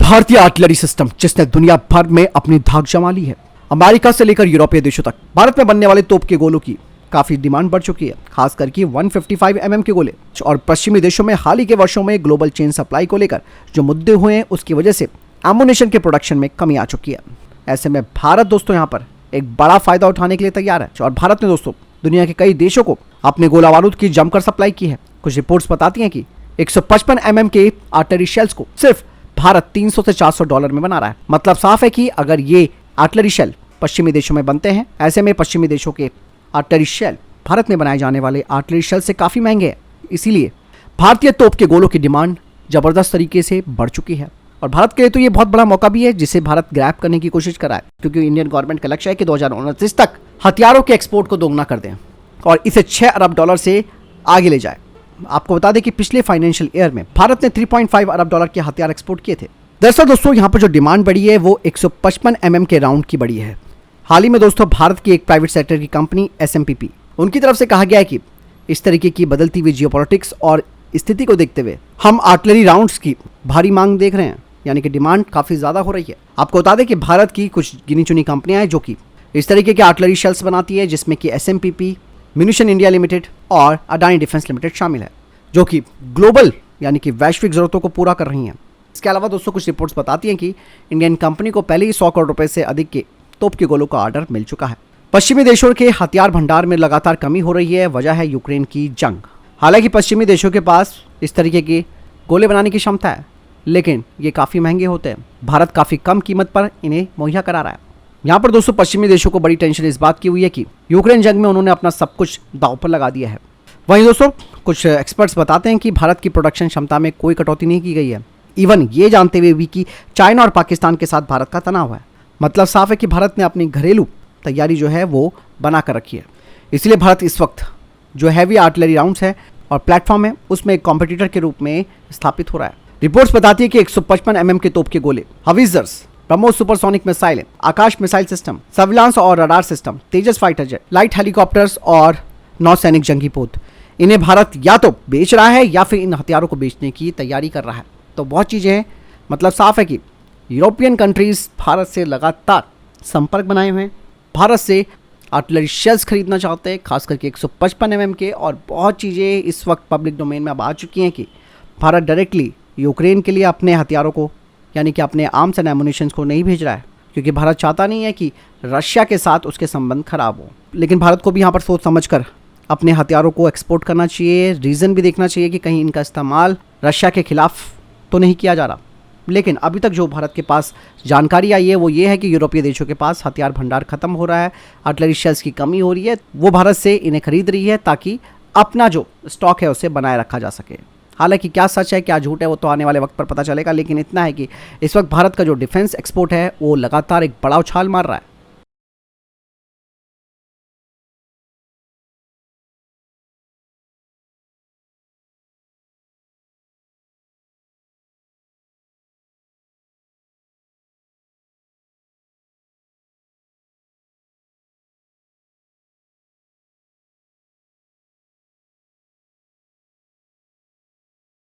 भारतीय artillery system जिसने दुनिया भर में अपनी धाक जमा ली है। अमेरिका से लेकर यूरोपीय देशों तक भारत में बनने वाले तोप के गोलों की काफी डिमांड बढ़ चुकी है, खास करके 155 mm के गोले। और पश्चिमी देशों में हाल ही के वर्षों में ग्लोबल चेन सप्लाई को लेकर जो मुद्दे हुए हैं उसकी वजह से एमुनेशन के प्रोडक्शन में कमी आ चुकी है। ऐसे में भारत दोस्तों यहाँ पर एक बड़ा फायदा उठाने के लिए तैयार है और भारत ने दोस्तों दुनिया के कई देशों को अपने गोला बारूद की जमकर सप्लाई की है। कुछ रिपोर्ट्स बताती हैं कि 155 mm के आर्टिलरी शेल्स को सिर्फ भारत 300 से 400 डॉलर में बना रहा है। मतलब साफ है कि अगर ये आर्टिलरी शेल पश्चिमी देशों में बनते हैं, ऐसे में पश्चिमी देशों के आर्टिलरी शेल भारत में बनाए जाने वाले आर्टिलरी शेल से काफी महंगे हैं। इसीलिए भारतीय तोप के गोलों की डिमांड जबरदस्त तरीके से बढ़ चुकी है और भारत के लिए तो ये बहुत बड़ा मौका भी है जिसे भारत ग्रैब करने की कोशिश कर रहा है, क्योंकि इंडियन गवर्नमेंट का लक्ष्य है कि 2029 तक हथियारों के एक्सपोर्ट को दोगुना कर दें और इसे 6 अरब डॉलर से आगे ले जाए। आपको बता दें कि पिछले फाइनेंशियल ईयर में भारत ने 3.5 अरब डॉलर के हथियार एक्सपोर्ट किए थे। दरअसल दोस्तों यहाँ पर जो डिमांड बढ़ी है वो 155 mm के राउंड की बढ़ी है। हाल ही में दोस्तों भारत की एक प्राइवेट सेक्टर की कंपनी SMPP, उनकी तरफ से कहा गया है कि इस तरीके की बदलती हुई जियोपॉलिटिक्स और स्थिति को देखते हुए हम आर्टिलरी राउंड्स की भारी मांग देख रहे हैं, यानी कि डिमांड काफी ज्यादा हो रही है। आपको बता दें कि भारत की कुछ गिनी चुनी कंपनियां हैं जो कि इस तरीके के आर्टिलरी शेल्स बनाती है, जिसमें कि SMPP, म्यूनिशन इंडिया लिमिटेड और अडानी डिफेंस लिमिटेड शामिल है, जो कि ग्लोबल यानी कि वैश्विक जरूरतों को पूरा कर रही हैं। इसके अलावा दोस्तों कुछ रिपोर्ट्स बताती हैं कि इंडियन कंपनी को पहले ही 100 करोड़ रुपए से अधिक के तोप के गोलों का ऑर्डर मिल चुका है। पश्चिमी देशों के हथियार भंडार में लगातार कमी हो रही है, वजह है यूक्रेन की जंग। हालांकि पश्चिमी देशों के पास इस तरीके के गोले बनाने की क्षमता है, लेकिन ये काफ़ी महंगे होते हैं। भारत काफ़ी कम कीमत पर इन्हें मुहैया करा रहा है। यहाँ पर दोस्तों पश्चिमी देशों को बड़ी टेंशन इस बात की हुई है कि यूक्रेन जंग में उन्होंने अपना सब कुछ दांव पर लगा दिया है। वहीं दोस्तों कुछ एक्सपर्ट्स बताते हैं कि भारत की प्रोडक्शन क्षमता में कोई कटौती नहीं की गई है, इवन ये जानते हुए भी कि चाइना और पाकिस्तान के साथ भारत का तनाव है। मतलब साफ है कि भारत ने अपनी घरेलू तैयारी जो है वो बना कर रखी है। इसलिए भारत इस वक्त जो हैवी आर्टिलरी राउंड्स है और प्लेटफॉर्म है उसमें एक कॉम्पिटिटर के रूप में स्थापित हो रहा है। रिपोर्ट्स बताती है कि 155 mm के तोप के गोले, हविजर्स, ब्रह्मोस सुपरसोनिक मिसाइल, आकाश मिसाइल सिस्टम, सर्विलांस और रडार सिस्टम, तेजस फाइटर जेट, लाइट हेलीकॉप्टर्स और नौसैनिक जंगी पोत, इन्हें भारत या तो बेच रहा है या फिर इन हथियारों को बेचने की तैयारी कर रहा है। तो बहुत चीज़ें हैं। मतलब साफ है कि यूरोपियन कंट्रीज भारत से लगातार संपर्क बनाए हुए हैं, भारत से आर्टिलरी शेल्स खरीदना चाहते हैं, खास करके 155 mm के। और बहुत चीज़ें इस वक्त पब्लिक डोमेन में अब आ चुकी हैं कि भारत डायरेक्टली यूक्रेन के लिए अपने हथियारों को यानी कि अपने आर्म्स एंड एमुनिशंस को नहीं भेज रहा है, क्योंकि भारत चाहता नहीं है कि रशिया के साथ उसके संबंध खराब हो। लेकिन भारत को भी यहाँ पर सोच समझ कर अपने हथियारों को एक्सपोर्ट करना चाहिए। रीज़न भी देखना चाहिए कि कहीं इनका इस्तेमाल रशिया के खिलाफ तो नहीं किया जा रहा। लेकिन अभी तक जो भारत के पास जानकारी आई है वो ये है कि यूरोपीय देशों के पास हथियार भंडार खत्म हो रहा है, आर्टिलरी शेल्स की कमी हो रही है, वो भारत से इन्हें खरीद रही है ताकि अपना जो स्टॉक है उसे बनाए रखा जा सके। हालांकि क्या सच है क्या झूठ है वो तो आने वाले वक्त पर पता चलेगा, लेकिन इतना है कि इस वक्त भारत का जो डिफेंस एक्सपोर्ट है वो लगातार एक बड़ा उछाल मार रहा है।